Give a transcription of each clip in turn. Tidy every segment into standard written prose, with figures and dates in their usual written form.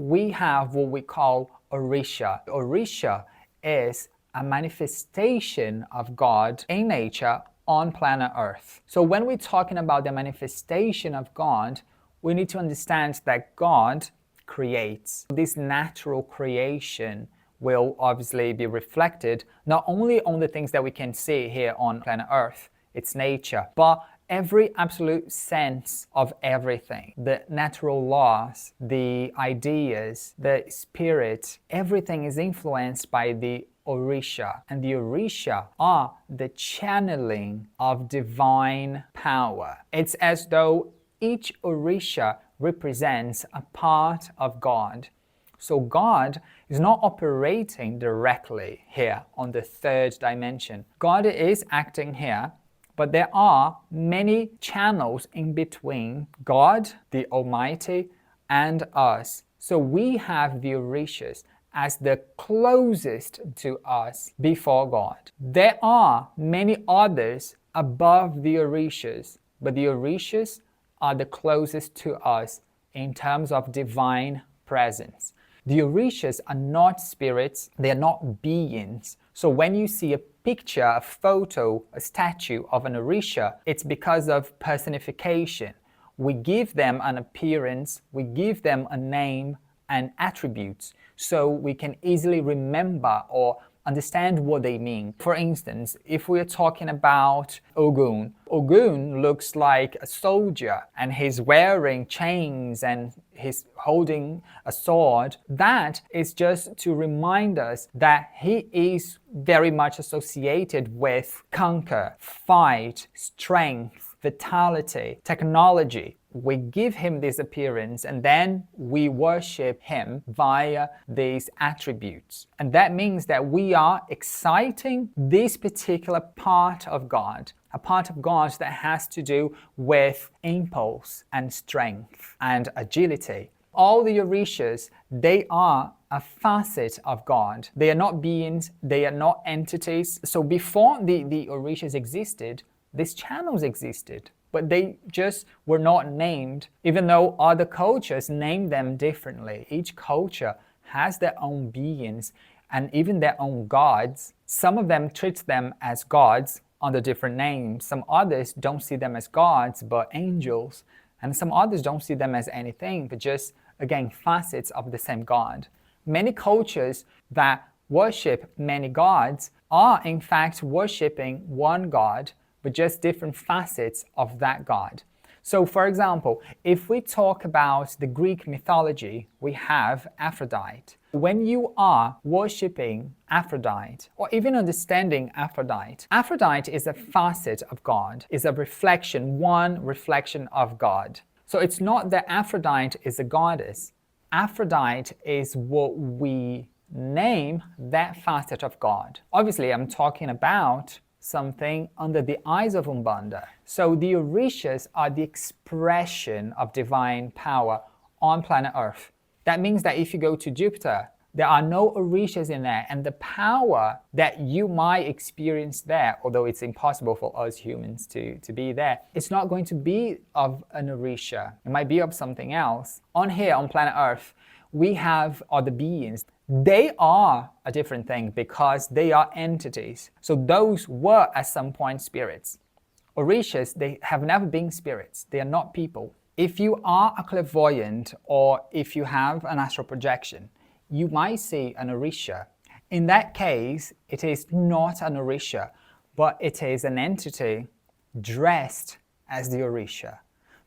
we have what we call Orisha. Orisha is a manifestation of God in nature on planet Earth. So when we're talking about the manifestation of God, we need to understand that God creates. This natural creation will obviously be reflected not only on the things that we can see here on planet Earth, its nature, but every absolute sense of everything, the natural laws, the ideas, the spirit, everything is influenced by the Orisha. And the Orisha are the channeling of divine power. It's as though each Orisha represents a part of God. So God is not operating directly here on the third dimension. God is acting here, but there are many channels in between God, the Almighty, and us. So we have the Orishas as the closest to us before God. There are many others above the Orishas, but the Orishas are the closest to us in terms of divine presence. The Orishas are not spirits, they are not beings. So when you see a picture, a photo, a statue of an Orisha, it's because of personification. We give them an appearance, we give them a name and attributes so we can easily remember or understand what they mean. For instance, if we're talking about Ogun, Ogun looks like a soldier and he's wearing chains and he's holding a sword. That is just to remind us that he is very much associated with conquer, fight, strength, vitality, technology. We give him this appearance and then we worship him via these attributes. And that means that we are exciting this particular part of God, a part of God that has to do with impulse and strength and agility. All the Orishas, they are a facet of God. They are not beings, they are not entities. So before the Orishas existed, these channels existed, but they just were not named, even though other cultures name them differently. Each culture has their own beings and even their own gods. Some of them treat them as gods under different names. Some others don't see them as gods, but angels. And some others don't see them as anything, but just, again, facets of the same God. Many cultures that worship many gods are in fact worshiping one God, but just different facets of that God. So for example, if we talk about the Greek mythology, we have Aphrodite. When you are worshipping Aphrodite, or even understanding Aphrodite, Aphrodite is a facet of God, is a reflection, one reflection of God. So it's not that Aphrodite is a goddess. Aphrodite is what we name that facet of God. Obviously, I'm talking about something under the eyes of Umbanda. So the Orishas are the expression of divine power on planet Earth. That means that if you go to Jupiter, there are no Orishas in there, and the power that you might experience there, although it's impossible for us humans to be there, it's not going to be of an Orisha. It might be of something else. On here, on planet Earth, we have other beings. They are a different thing because they are entities. So those were at some point spirits. Orishas, they have never been spirits. They are not people. If you are a clairvoyant or if you have an astral projection, you might see an Orisha. In that case, it is not an Orisha, but it is an entity dressed as the Orisha,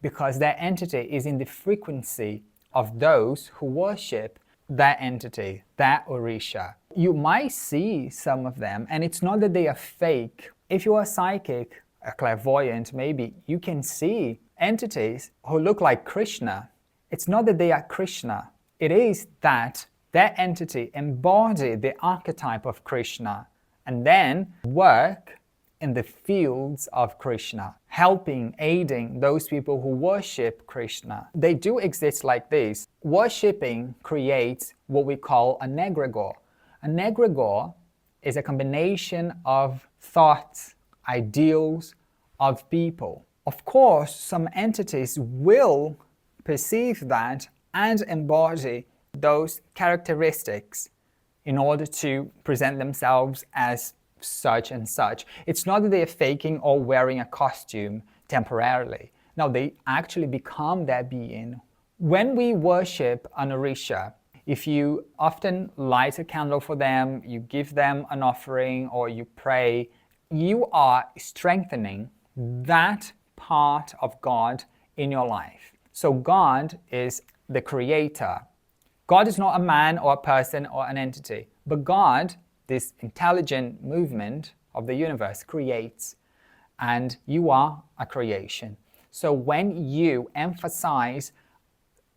because that entity is in the frequency of those who worship that entity, that Orisha. You might see some of them, and it's not that they are fake. If you are psychic, a clairvoyant, maybe you can see entities who look like Krishna. It's not that they are Krishna. It is that that entity embodied the archetype of Krishna and then work in the fields of Krishna, helping, aiding those people who worship Krishna. They do exist like this. Worshipping creates what we call an egregore. An egregore is a combination of thoughts, ideals of people. Of course, some entities will perceive that and embody those characteristics in order to present themselves as such and such. It's not that they are faking or wearing a costume temporarily. No, they actually become that being. When we worship an Orisha, if you often light a candle for them, you give them an offering, or you pray, you are strengthening that part of God in your life. So God is the creator. God is not a man or a person or an entity, but God, this intelligent movement of the universe, creates, and you are a creation. So when you emphasize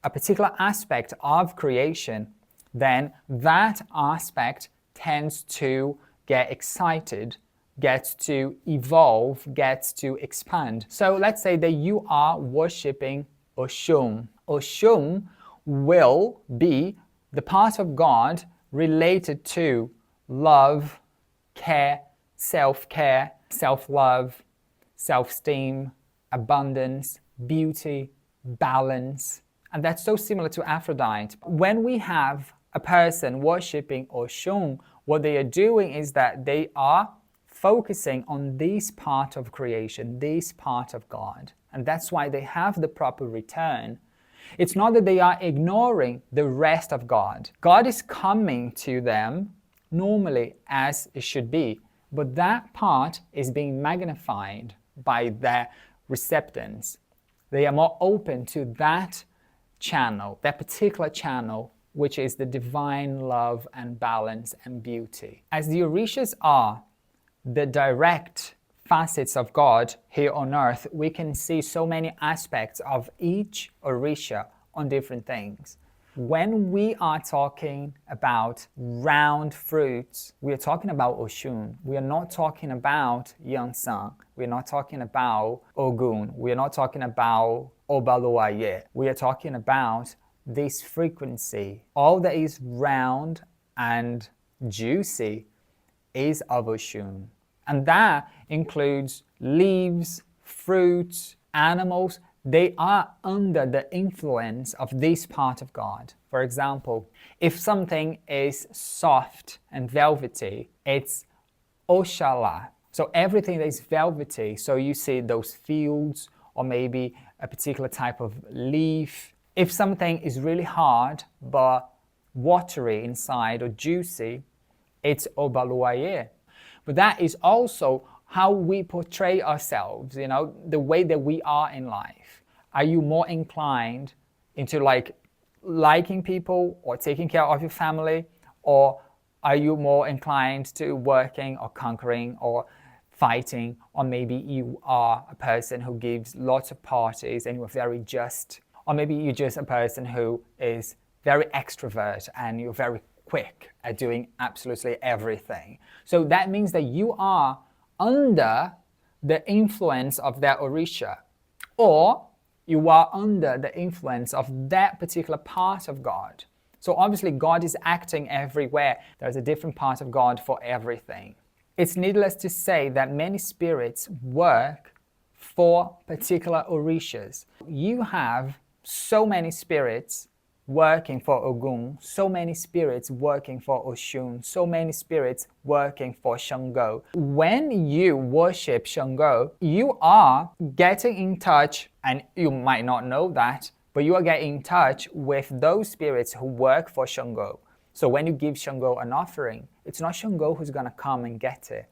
a particular aspect of creation, then that aspect tends to get excited, gets to evolve, gets to expand. So let's say that you are worshipping Oshun. Oshun will be the part of God related to love, care, self-care, self-love, self-esteem, abundance, beauty, balance. And that's so similar to Aphrodite. When we have a person worshipping Oshun, what they are doing is that they are focusing on this part of creation, this part of God. And that's why they have the proper return. It's not that they are ignoring the rest of God. God is coming to them normally as it should be, but that part is being magnified by their receptance. They are more open to that channel, that particular channel, which is the divine love and balance and beauty. As the Orishas are the direct facets of God here on earth, we can see so many aspects of each Orisha on different things. When we are talking about round fruits, we are talking about Oshun. We are not talking about Yansan. We are not talking about Ogun. We are not talking about Obaluaye. We are talking about this frequency. All that is round and juicy is of Oshun. And that includes leaves, fruits, animals. They are under the influence of this part of God. For example, if something is soft and velvety, it's Oshala. So everything that is velvety, so you see those fields or maybe a particular type of leaf. If something is really hard but watery inside or juicy, it's Obaluaye. But that is also how we portray ourselves, the way that we are in life. Are you more inclined into liking people or taking care of your family? Or are you more inclined to working or conquering or fighting? Or maybe you are a person who gives lots of parties and you're very just. Or maybe you're just a person who is very extrovert and you're very quick at doing absolutely everything. So that means that you are under the influence of that Orisha, or you are under the influence of that particular part of God. So obviously God is acting everywhere. There's a different part of God for everything. It's needless to say that many spirits work for particular Orishas. You have so many spirits working for Ogun, so many spirits working for Oshun, so many spirits working for Shango. When you worship Shango, you are getting in touch, and you might not know that, but you are getting in touch with those spirits who work for Shango. So when you give Shango an offering, it's not Shango who's going to come and get it.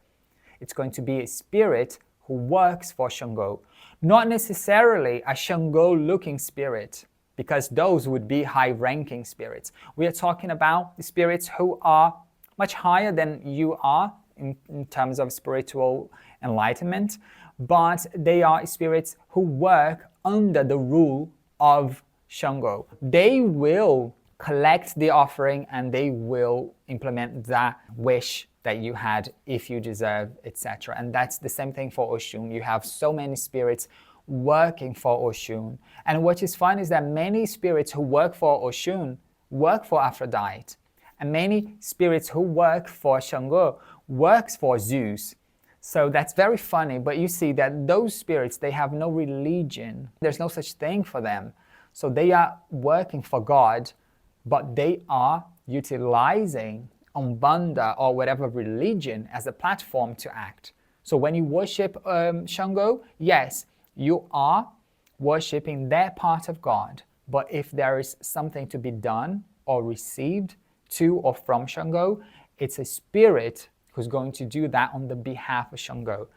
It's going to be a spirit who works for Shango. Not necessarily a Shango-looking spirit, because those would be high-ranking spirits. We are talking about the spirits who are much higher than you are in terms of spiritual enlightenment, but they are spirits who work under the rule of Shango. They will collect the offering and they will implement that wish that you had if you deserve, etc. And that's the same thing for Oshun. You have so many spirits working for Oshun. And what is fun is that many spirits who work for Oshun work for Aphrodite. And many spirits who work for Shango works for Zeus. So that's very funny, but you see that those spirits, they have no religion. There's no such thing for them. So they are working for God but they are utilizing Umbanda or whatever religion as a platform to act. So when you worship Shango, yes, you are worshiping their part of God. But if there is something to be done or received to or from Shango, it's a spirit who's going to do that on the behalf of Shango.